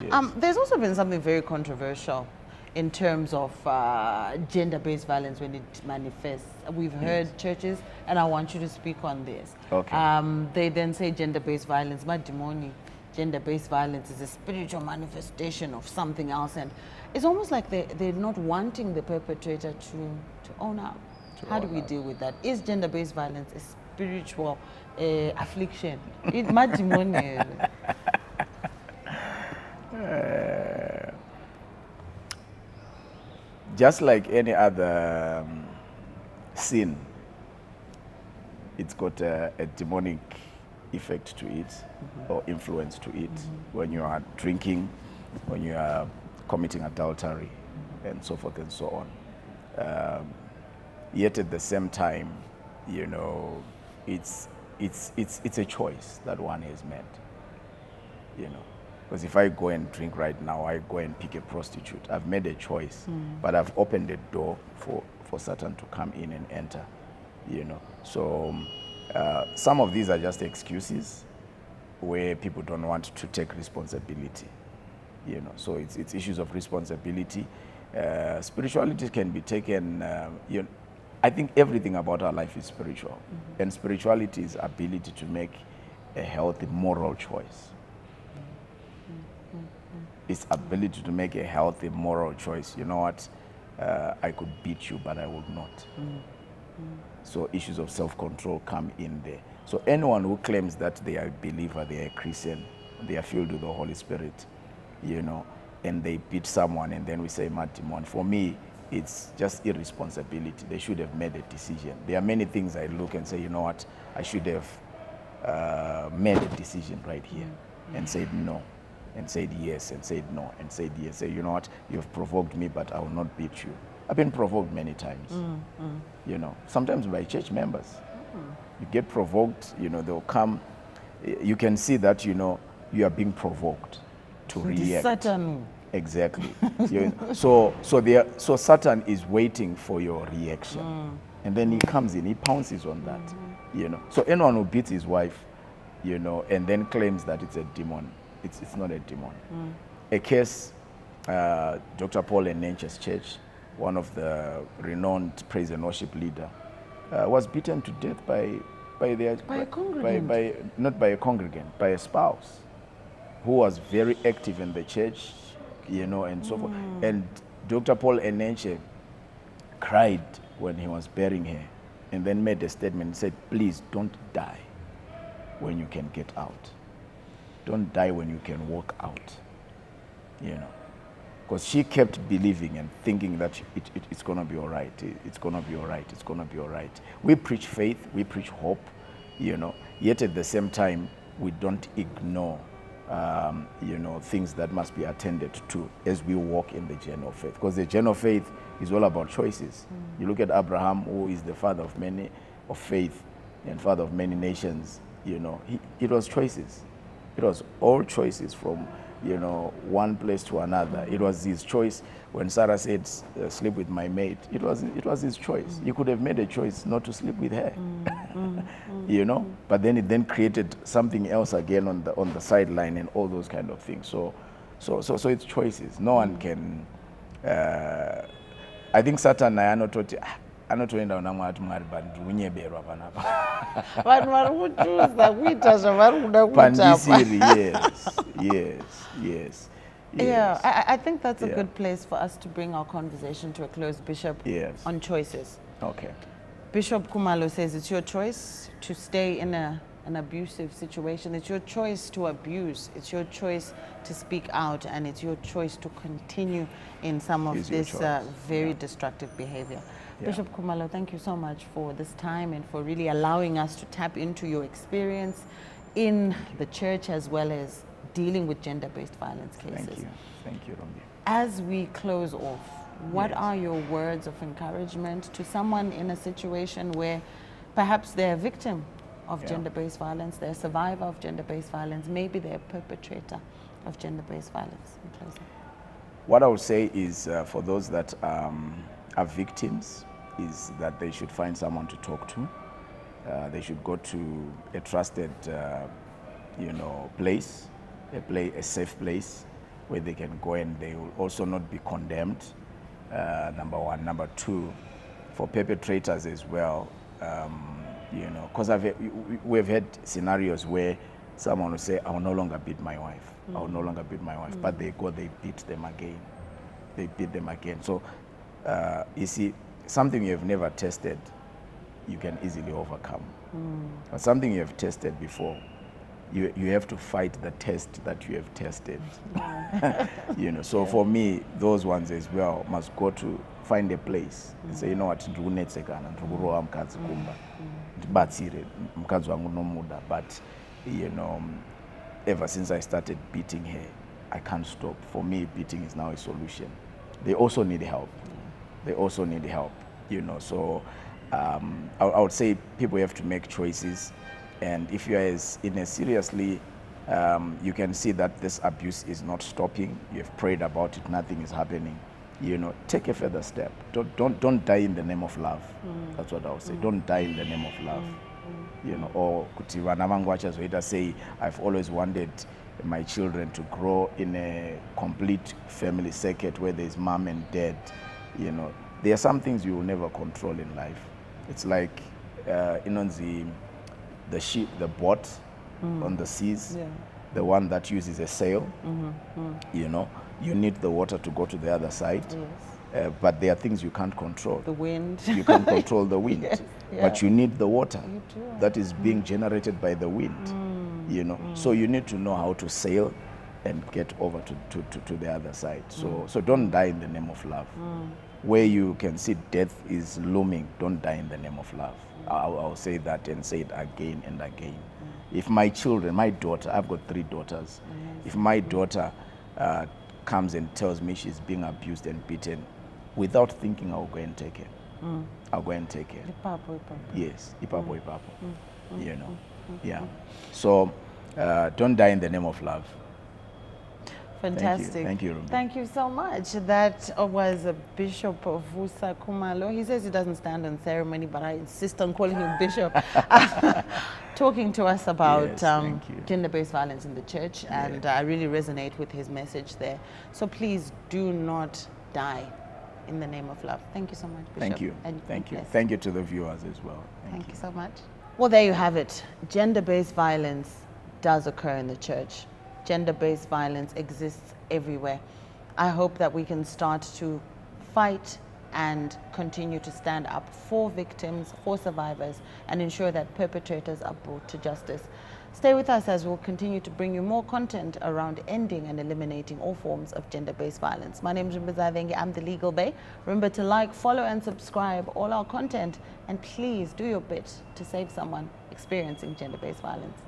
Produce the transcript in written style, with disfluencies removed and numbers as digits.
Yes. There's also been something very controversial in terms of gender-based violence when it manifests. We've heard churches, and I want you to speak on this. Okay. They then say gender-based violence, madimoni, gender-based violence is a spiritual manifestation of something else, and it's almost like they're not wanting the perpetrator to own up. How do we deal with that? Is gender-based violence a spiritual affliction? Madimoni. Just like any other sin, it's got a demonic effect to it, or influence to it. When you are drinking, when you are committing adultery, and so forth and so on. Yet at the same time, you know, it's a choice that one has made. You know, because if I go and drink right now, I go and pick a prostitute. I've made a choice, but I've opened the door for Satan to come in and enter. You know, so some of these are just excuses where people don't want to take responsibility. You know, so it's issues of responsibility. Spirituality can be taken. You know, I think everything about our life is spiritual, and spirituality is ability to make a healthy moral choice. It's ability to make a healthy moral choice. You know what? I could beat you, but I would not. So issues of self-control come in there. So anyone who claims that they are a believer, they are a Christian, they are filled with the Holy Spirit, you know, and they beat someone, and then we say mad demon. For me, it's just irresponsibility. They should have made a decision. There are many things I look and say, you know what? I should have made a decision right here, and said no, and said yes, and said no, and said yes. Say, you know what? You've provoked me, but I will not beat you. I've been provoked many times, you know, sometimes by church members. You get provoked, you know, they'll come. You can see that, you know, you are being provoked to react. Satan. Exactly. So Satan is waiting for your reaction. And then he comes in, he pounces on that, you know. So anyone who beats his wife, you know, and then claims that it's a demon, it's not a demon. A case, Dr. Paul Enenche's church, one of the renowned praise and worship leader, was beaten to death by a congregant. not by a congregant, by a spouse who was very active in the church, you know, and so forth. And Dr. Paul Enenche cried when he was burying her, and then made a statement and said, please don't die when you can get out. Don't die when you can walk out, you know. Because she kept believing and thinking that it's going to be all right. It's going to be all right. It's going to be all right. We preach faith. We preach hope, you know. Yet at the same time, we don't ignore, you know, things that must be attended to as we walk in the journey of faith. Because the journey of faith is all about choices. You look at Abraham, who is the father of many of faith and father of many nations, you know, it was choices. It was all choices from, you know, one place to another. It was his choice when Sarah said, sleep with my mate. It was his choice. He could have made a choice not to sleep with her, you know, but then it then created something else again on the sideline and all those kind of things. So it's choices. No one can, I think Satan anotoenda unamwati mwari but unyeberwa panapa. Vanhu vari kuchuza kuita zvavari kuda kuita. Pandisiri, yes. Yeah, I think that's a good place for us to bring our conversation to a close, Bishop, on choices. Okay. Bishop Khumalo says it's your choice to stay in an abusive situation. It's your choice to abuse. It's your choice to speak out, and it's your choice to continue in some of this very destructive behavior. Bishop Khumalo, thank you so much for this time and for really allowing us to tap into your experience in the church as well as dealing with gender-based violence cases. Thank you, Rombi. As we close off, what are your words of encouragement to someone in a situation where perhaps they're a victim of gender-based violence, they're a survivor of gender-based violence, maybe they're a perpetrator of gender-based violence? In closing. What I would say is for those that are victims, is that they should find someone to talk to. They should go to a trusted, you know, place, a safe place, where they can go and they will also not be condemned, number one. Number two, for perpetrators as well, you know, because we've had scenarios where someone will say, I will no longer beat my wife. I will no longer beat my wife. But they go, they beat them again. They beat them again. So, you see, something you have never tested, you can easily overcome. But something you have tested before, you have to fight the test that you have tested. You know, so for me, those ones as well must go to find a place and say, you know what, ndikunetsekana ndikurowa mukadzi kumba ndibatsire mukadzi wangu nomuda, but you know, ever since I started beating her, I can't stop. For me, beating is now a solution. They also need help. They also need help, you know. So I would say people have to make choices. And if you are in a seriously, you can see that this abuse is not stopping. You have prayed about it, nothing is happening. You know, take a further step. Don't die in the name of love. That's what I would say. Don't die in the name of love. You know, or kuti vana vangu vachazoita say, I've always wanted my children to grow in a complete family circuit where there's mom and dad. You know, there are some things you will never control in life. It's like, you know, the ship, the boat on the seas, the one that uses a sail. You know, you need the water to go to the other side. But there are things you can't control. The wind. You can't control the wind. Yes, But you need the water You do. that is being generated by the wind. You know, so you need to know how to sail and get over to the other side. So don't die in the name of love. Where you can see death is looming, don't die in the name of love. I'll say that and say it again and again. If my children, my daughter, I've got 3 daughters. If my daughter comes and tells me she's being abused and beaten, without thinking, I'll go and take her. I'll go and take her. Yes, ipapo. You know, yeah. So don't die in the name of love. Fantastic. Thank you, Rumbi. Thank you so much. That was Bishop Vusa Khumalo. He says he doesn't stand on ceremony, but I insist on calling him Bishop. Talking to us about Yes, gender-based violence in the church, and I really resonate with his message there. So please do not die in the name of love. Thank you so much, Bishop. Thank you. And Thank you. bless. Thank you to the viewers as well. Thank you so much. Well, there you have it. Gender-based violence does occur in the church. Gender-based violence exists everywhere. I hope that we can start to fight and continue to stand up for victims, for survivors, and ensure that perpetrators are brought to justice. Stay with us as we'll continue to bring you more content around ending and eliminating all forms of gender-based violence. My name is Rumbi, I'm the Legal Bay. Remember to like, follow, and subscribe all our content, and please do your bit to save someone experiencing gender-based violence.